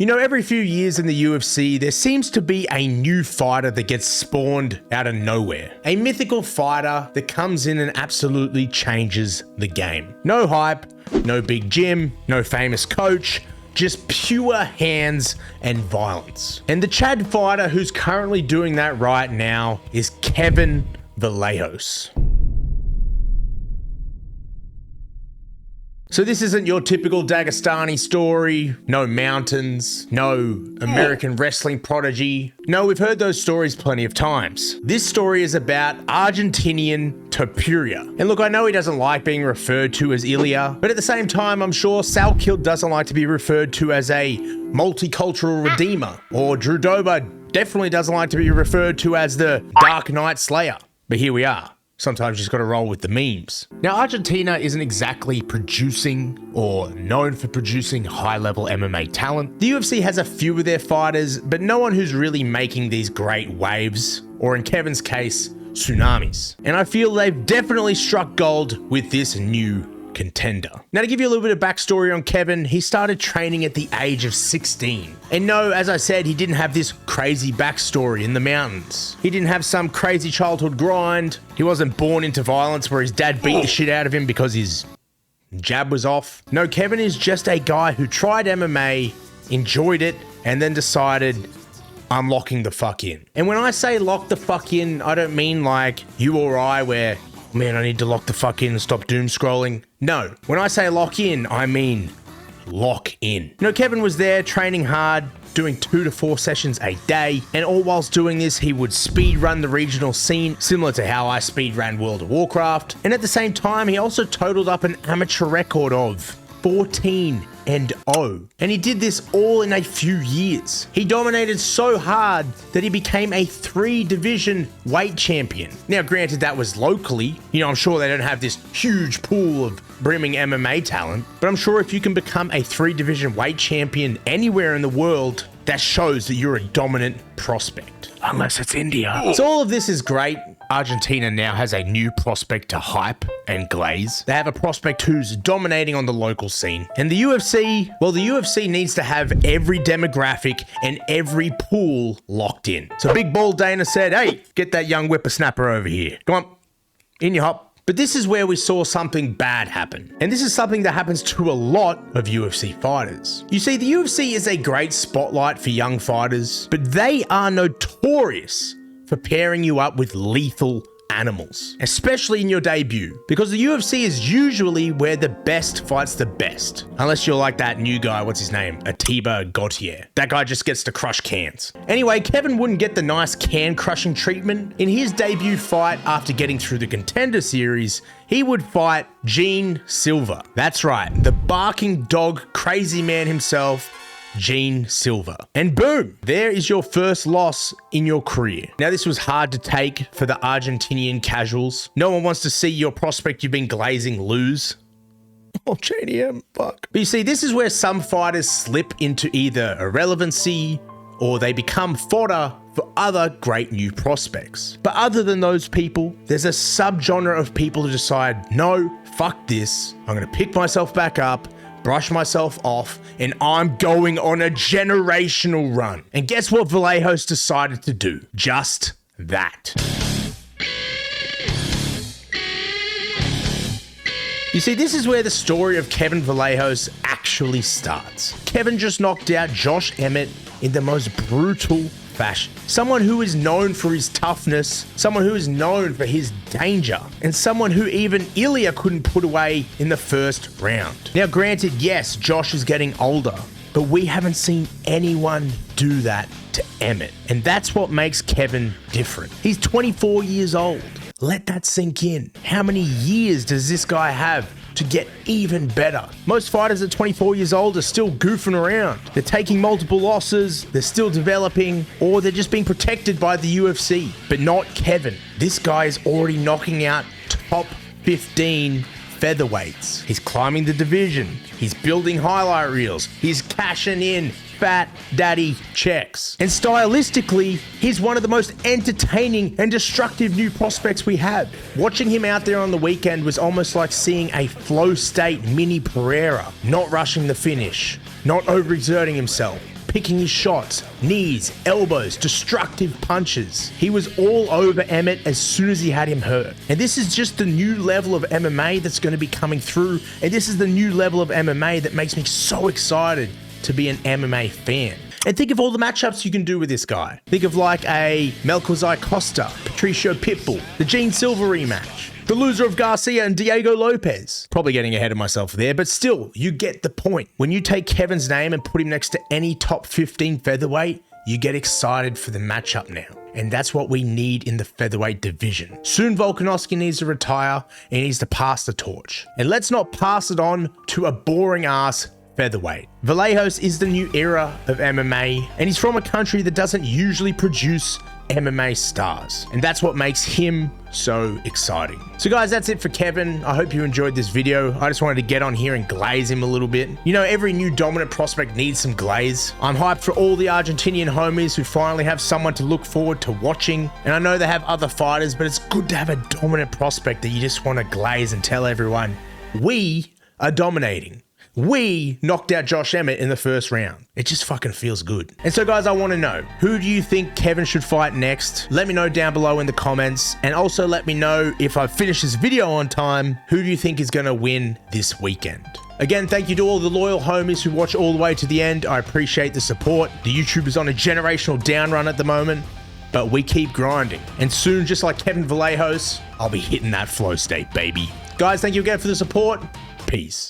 You know, every few years in the UFC, there seems to be a new fighter that gets spawned out of nowhere. A mythical fighter that comes in and absolutely changes the game. No hype, no big gym, no famous coach, just pure hands and violence. And the Chad fighter who's currently doing that right now is Kevin Vallejos. So this isn't your typical Dagestani story, no mountains, no American wrestling prodigy. No, we've heard those stories plenty of times. This story is about Argentinian Topuria. And look, I know he doesn't like being referred to as Ilya, but at the same time, I'm sure Salkild doesn't like to be referred to as a multicultural redeemer, or Drew Dober definitely doesn't like to be referred to as the Dark Knight Slayer. But here we are. Sometimes you just got to roll with the memes. Now, Argentina isn't exactly producing or known for producing high-level MMA talent. The UFC has a few of their fighters, but no one who's really making these great waves, or in Kevin's case, tsunamis. And I feel they've definitely struck gold with this new contender. Now, to give you a little bit of backstory on Kevin, he started training at the age of 16. And no, as I said, he didn't have this crazy backstory in the mountains. He didn't have some crazy childhood grind. He wasn't born into violence where his dad beat the shit out of him because his jab was off. No, Kevin is just a guy who tried MMA, enjoyed it, and then decided, I'm locking the fuck in. And when I say lock the fuck in, I don't mean like you or I where, man, I need to lock the fuck in and stop doom scrolling. No, when I say lock in, I mean lock in. You know, Kevin was there training hard, doing 2 to 4 sessions a day, and all whilst doing this, he would speed run the regional scene, similar to how I speed ran World of Warcraft. And at the same time, he also totaled up an amateur record of 14-0. And he did this all in a few years. He dominated so hard that he became a 3-division weight champion. Now, granted, that was locally. You know, I'm sure they don't have this huge pool of brimming MMA talent, but I'm sure if you can become a 3-division weight champion anywhere in the world, that shows that you're a dominant prospect. Unless it's India. So all of this is great. Argentina now has a new prospect to hype and glaze. They have a prospect who's dominating on the local scene. And the UFC, well, the UFC needs to have every demographic and every pool locked in. So Big Ball Dana said, hey, get that young whippersnapper over here. Come on, in you hop. But this is where we saw something bad happen. And this is something that happens to a lot of UFC fighters. You see, the UFC is a great spotlight for young fighters, but they are notorious for pairing you up with lethal animals, especially in your debut, because the UFC is usually where the best fights the best. Unless you're like that new guy, what's his name? Atiba Gautier. That guy just gets to crush cans. Anyway, Kevin wouldn't get the nice can crushing treatment. In his debut fight, after getting through the Contender Series, he would fight Gene Silva. That's right, the barking dog crazy man himself, Gene Silva. And boom, there is your first loss in your career. Now, this was hard to take for the Argentinian casuals. No one wants to see your prospect you've been glazing lose. Oh, JDM, fuck. But you see, this is where some fighters slip into either irrelevancy or they become fodder for other great new prospects. But other than those people, there's a subgenre of people who decide, no, fuck this. I'm going to pick myself back up, brush myself off, and I'm going on a generational run. And guess what Vallejos decided to do? Just that. You see, this is where the story of Kevin Vallejos actually starts. Kevin just knocked out Josh Emmett in the most brutal fashion. Someone who is known for his toughness, someone who is known for his danger, and someone who even Ilya couldn't put away in the first round. Now, granted, yes, Josh is getting older, but we haven't seen anyone do that to Emmett. And that's what makes Kevin different. He's 24 years old. Let that sink in. How many years does this guy have to get even better? Most fighters at 24 years old are still goofing around. They're taking multiple losses, they're still developing, or they're just being protected by the UFC. But not Kevin. This guy is already knocking out top 15 featherweights. He's climbing the division. He's building highlight reels. He's cashing in fat daddy checks. And stylistically, he's one of the most entertaining and destructive new prospects we have. Watching him out there on the weekend was almost like seeing a flow state mini Pereira, not rushing the finish, not overexerting himself, picking his shots, knees, elbows, destructive punches. He was all over Emmett as soon as he had him hurt. And this is just the new level of MMA that's going to be coming through. And this is the new level of MMA that makes me so excited to be an MMA fan. And think of all the matchups you can do with this guy. Think of like a Melchizedek Costa, Patricio Pitbull, the Gene Silva rematch, the loser of Garcia and Diego Lopez. Probably getting ahead of myself there, but still, you get the point. When you take Kevin's name and put him next to any top 15 featherweight, you get excited for the matchup now. And that's what we need in the featherweight division. Soon Volkanovski needs to retire and he needs to pass the torch. And let's not pass it on to a boring ass featherweight. Vallejos is the new era of MMA, and he's from a country that doesn't usually produce MMA stars. And that's what makes him so exciting. So guys, that's it for Kevin. I hope you enjoyed this video. I just wanted to get on here and glaze him a little bit. You know, every new dominant prospect needs some glaze. I'm hyped for all the Argentinian homies who finally have someone to look forward to watching. And I know they have other fighters, but it's good to have a dominant prospect that you just want to glaze and tell everyone, we are dominating. We knocked out Josh Emmett in the first round. It just fucking feels good. And so guys, I want to know, who do you think Kevin should fight next? Let me know down below in the comments. And also let me know, if I finish this video on time, who do you think is going to win this weekend? Again, thank you to all the loyal homies who watch all the way to the end. I appreciate the support. The YouTube is on a generational down run at the moment, but we keep grinding. And soon, just like Kevin Vallejos, I'll be hitting that flow state, baby. Guys, thank you again for the support. Peace.